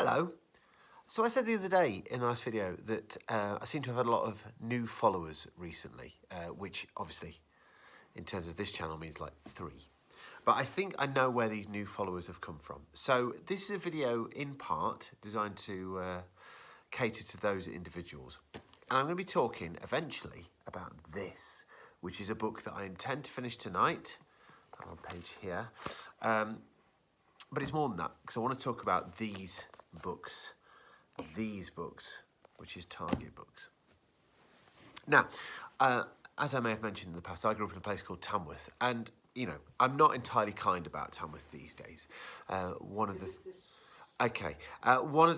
Hello. So I said the other day in the last video that I seem to have had a lot of new followers recently, which obviously in terms of this channel means like 3. But I think I know where these new followers have come from. So this is a video in part designed to cater to those individuals. And I'm going to be talking eventually about this, which is a book that I intend to finish tonight. I'm on page here. But it's more than that, because I want to talk about these books, which is Target books. Now, as I may have mentioned in the past, I grew up in a place called Tamworth, and, you know, I'm not entirely kind about Tamworth these days. One of the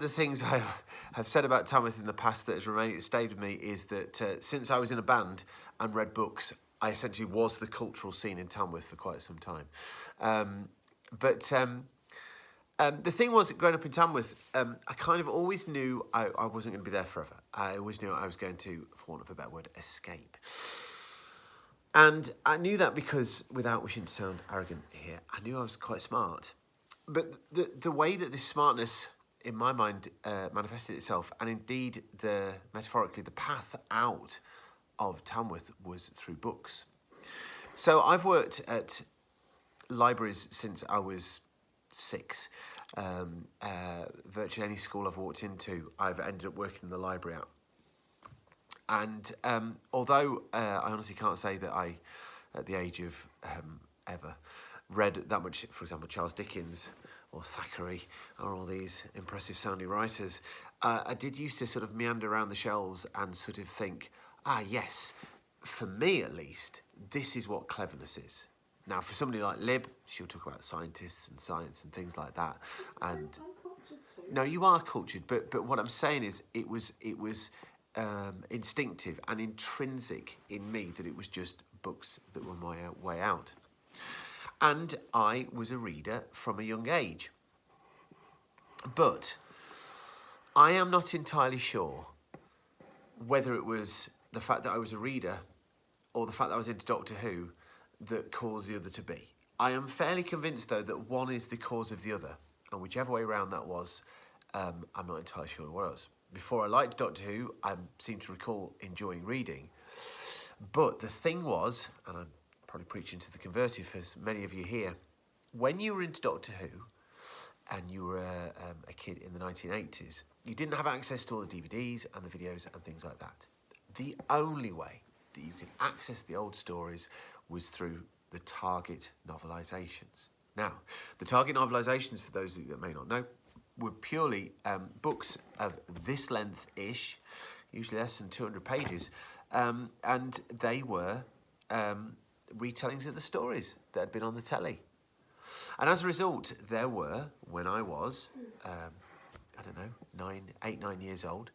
things I have said about Tamworth in the past that has stayed with me is that since I was in a band and read books, I essentially was the cultural scene in Tamworth for quite some time. The thing was, growing up in Tamworth, I kind of always knew I wasn't going to be there forever. I always knew I was going to, for want of a better word, escape. And I knew that because, without wishing to sound arrogant here, I knew I was quite smart. But the way that this smartness, in my mind, manifested itself, and indeed, metaphorically, the path out of Tamworth was through books. So I've worked at libraries since I was 6. Virtually any school I've walked into, I've ended up working in the library at. And although I honestly can't say that I, at the age of ever, read that much, for example, Charles Dickens or Thackeray or all these impressive sounding writers, I did used to sort of meander around the shelves and sort of think, yes, for me at least, this is what cleverness is. Now, for somebody like Lib, she'll talk about scientists and science and things like that. And I'm cultured too. no, you are cultured, but what I'm saying is, it was instinctive and intrinsic in me that it was just books that were my way out. And I was a reader from a young age. But I am not entirely sure whether it was the fact that I was a reader or the fact that I was into Doctor Who that caused the other to be. I am fairly convinced, though, that one is the cause of the other, and whichever way around that was, I'm not entirely sure what else. Before I liked Doctor Who, I seem to recall enjoying reading, but the thing was, and I'm probably preaching to the converted for many of you here, when you were into Doctor Who, and you were a kid in the 1980s, you didn't have access to all the DVDs and the videos and things like that. The only way that you could access the old stories was through the Target novelisations. Now, the Target novelisations, for those of you that may not know, were purely books of this length-ish, usually less than 200 pages, and they were retellings of the stories that had been on the telly. And as a result, there were, when I was, 8, 9 years old,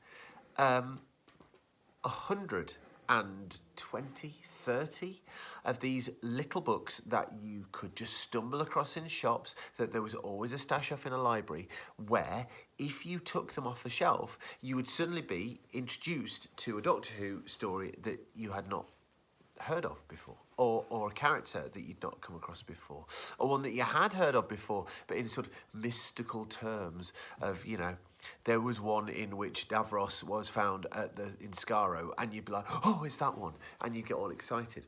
120, 30 of these little books that you could just stumble across in shops, that there was always a stash of in a library, where if you took them off the shelf, you would suddenly be introduced to a Doctor Who story that you had not heard of before, or a character that you'd not come across before, or one that you had heard of before, but in sort of mystical terms of, you know, there was one in which Davros was found in Skaro, and you'd be like, oh, it's that one, and you'd get all excited.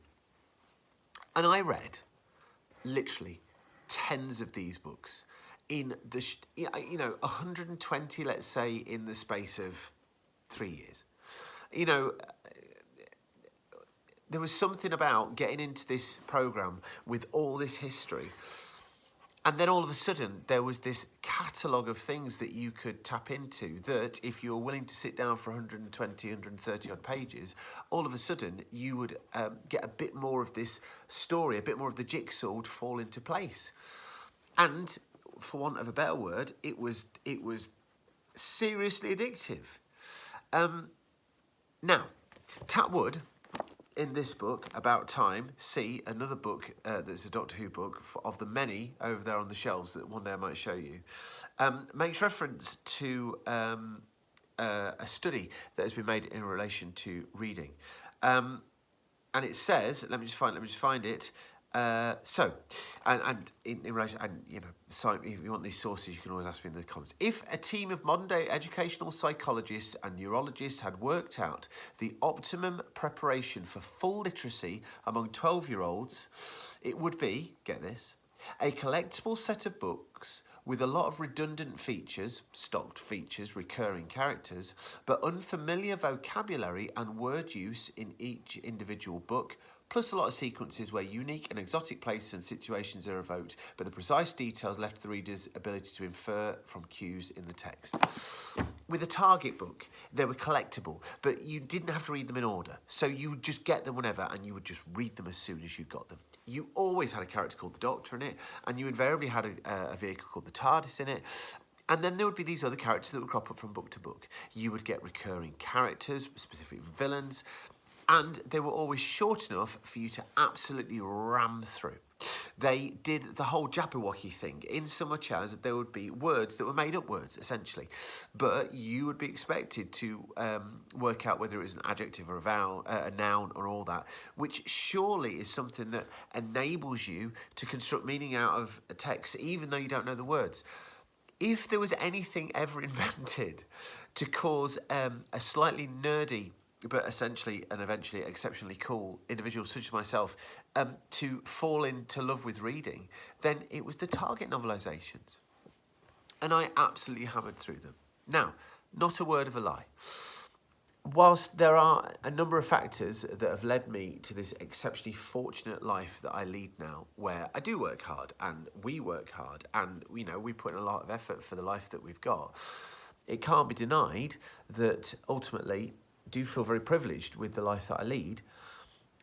And I read literally tens of these books in the, 120, let's say, in the space of 3 years. You know, there was something about getting into this programme with all this history. And then all of a sudden, there was this catalogue of things that you could tap into that, if you were willing to sit down for 120, 130 odd pages, all of a sudden, you would get a bit more of this story, a bit more of the jigsaw would fall into place. And, for want of a better word, it was seriously addictive. Now, Tat Wood, in this book, About Time, see another book that's a Doctor Who book of the many over there on the shelves that one day I might show you, makes reference to a study that has been made in relation to reading. And it says, let me just find it, And in relation, and so if you want these sources, you can always ask me in the comments. If a team of modern-day educational psychologists and neurologists had worked out the optimum preparation for full literacy among 12-year-olds, it would be, get this, a collectible set of books with a lot of redundant features, stocked features, recurring characters, but unfamiliar vocabulary and word use in each individual book, plus a lot of sequences where unique and exotic places and situations are evoked, but the precise details left to the reader's ability to infer from cues in the text. With a target book, they were collectible, but you didn't have to read them in order. So you would just get them whenever and you would just read them as soon as you got them. You always had a character called the Doctor in it, and you invariably had a vehicle called the TARDIS in it. And then there would be these other characters that would crop up from book to book. You would get recurring characters, specific villains, and they were always short enough for you to absolutely ram through. They did the whole Jabberwocky thing in so much as there would be words that were made up words, essentially. But you would be expected to work out whether it was an adjective or a vowel, a noun or all that, which surely is something that enables you to construct meaning out of a text, even though you don't know the words. If there was anything ever invented to cause a slightly nerdy but essentially and eventually exceptionally cool individuals such as myself to fall into love with reading, then it was the Target novelisations. And I absolutely hammered through them. Now, not a word of a lie. Whilst there are a number of factors that have led me to this exceptionally fortunate life that I lead now, where I do work hard and we work hard and, we put in a lot of effort for the life that we've got, it can't be denied that ultimately do feel very privileged with the life that I lead.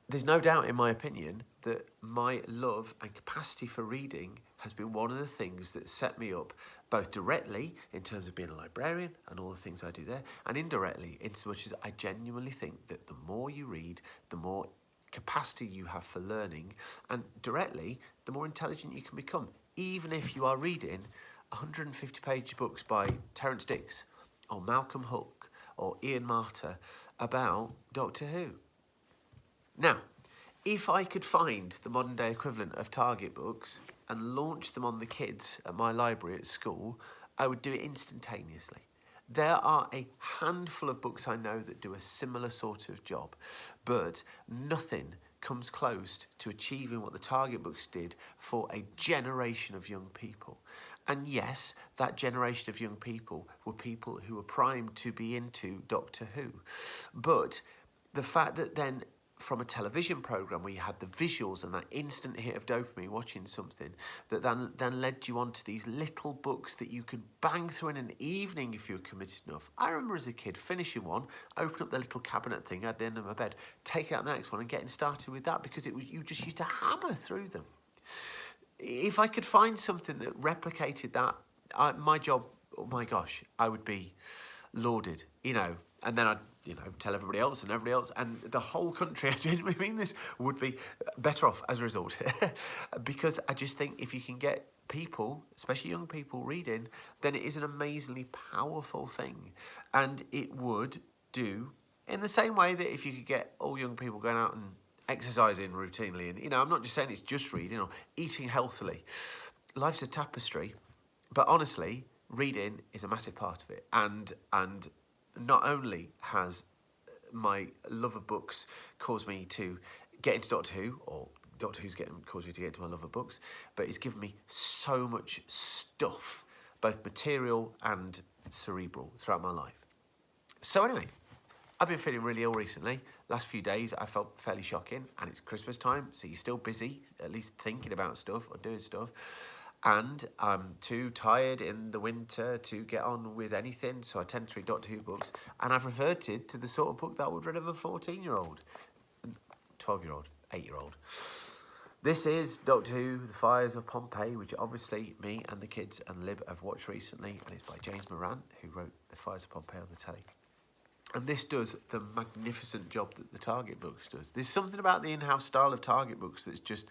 There's no doubt, in my opinion, that my love and capacity for reading has been one of the things that set me up both directly in terms of being a librarian and all the things I do there, and indirectly in so much as I genuinely think that the more you read, the more capacity you have for learning, and directly, the more intelligent you can become, even if you are reading 150-page books by Terence Dicks or Malcolm Hook or Ian Marter about Doctor Who. Now, if I could find the modern day equivalent of Target books and launch them on the kids at my library at school, I would do it instantaneously. There are a handful of books I know that do a similar sort of job, but nothing comes close to achieving what the Target books did for a generation of young people. And yes, that generation of young people were people who were primed to be into Doctor Who. But the fact that then from a television programme where you had the visuals and that instant hit of dopamine watching something that then led you on to these little books that you could bang through in an evening if you were committed enough. I remember as a kid finishing one, open up the little cabinet thing at the end of my bed, take out the next one and getting started with that because you just used to hammer through them. If I could find something that replicated that, my job, oh my gosh, I would be lauded, and then I'd, tell everybody else, and the whole country, I genuinely mean this, would be better off as a result. Because I just think if you can get people, especially young people, reading, then it is an amazingly powerful thing. And it would do, in the same way that if you could get all young people going out and exercising routinely, and I'm not just saying it's just reading or eating healthily. Life's a tapestry, but honestly, reading is a massive part of it. And not only has my love of books caused me to get into Doctor Who, or Doctor Who's caused me to get into my love of books, but it's given me so much stuff, both material and cerebral, throughout my life. So anyway, I've been feeling really ill recently. Last few days I felt fairly shocking, and it's Christmas time, so you're still busy, at least thinking about stuff or doing stuff. And I'm too tired in the winter to get on with anything, so I tend to read Doctor Who books, and I've reverted to the sort of book that would read of a 14-year-old, 12-year-old, 8-year-old. This is Doctor Who, The Fires of Pompeii, which obviously me and the kids and Lib have watched recently, and it's by James Moran, who wrote The Fires of Pompeii on the telly. And this does the magnificent job that the Target books does. There's something about the in-house style of Target books that's just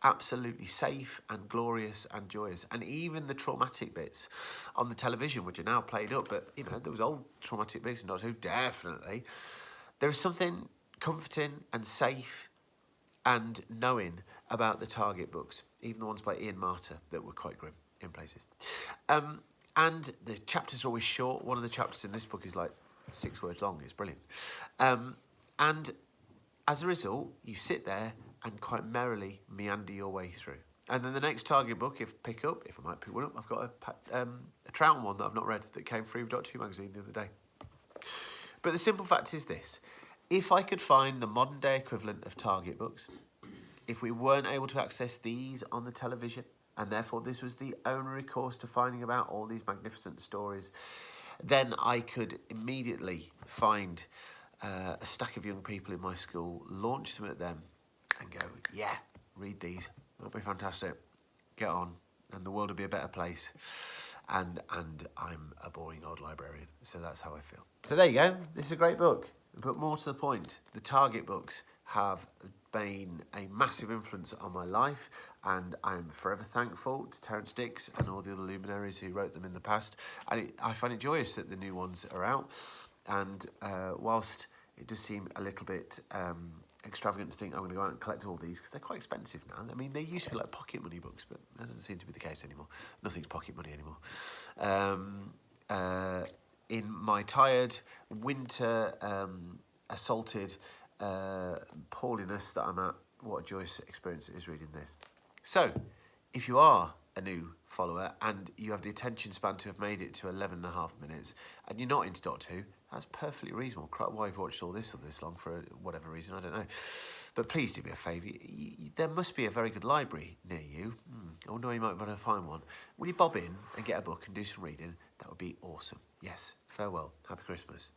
absolutely safe and glorious and joyous. And even the traumatic bits on the television, which are now played up, but, there was old traumatic bits in Doctor Who, definitely. There is something comforting and safe and knowing about the Target books, even the ones by Ian Marter that were quite grim in places. And the chapters are always short. One of the chapters in this book is like 6 words long. It's brilliant. And as a result, you sit there and quite merrily meander your way through. And then the next Target book, if I might pick one up, I've got a Troughton one that I've not read that came free with Doctor Who magazine the other day. But the simple fact is this. If I could find the modern day equivalent of Target books, if we weren't able to access these on the television, and therefore this was the only recourse to finding about all these magnificent stories, then I could immediately find a stack of young people in my school, launch them at them and go, yeah, read these. That'll be fantastic. Get on, and the world will be a better place. And I'm a boring old librarian, so that's how I feel. So there you go. This is a great book. But more to the point, the Target books have been a massive influence on my life, and I'm forever thankful to Terrance Dicks and all the other luminaries who wrote them in the past. And I find it joyous that the new ones are out. And whilst it does seem a little bit extravagant to think I'm going to go out and collect all these, because they're quite expensive now. I mean, they used to be like pocket money books, but that doesn't seem to be the case anymore. Nothing's pocket money anymore. In my tired, winter, assaulted poorliness that I'm at, what a joyous experience it is reading this. So, if you are a new follower and you have the attention span to have made it to 11.5 minutes and you're not into Doctor Who, that's perfectly reasonable. Why you've watched all this for this long for whatever reason, I don't know. But please do me a favour. There must be a very good library near you. I wonder where you might be able to find one. Will you bob in and get a book and do some reading? That would be awesome. Yes, farewell. Happy Christmas.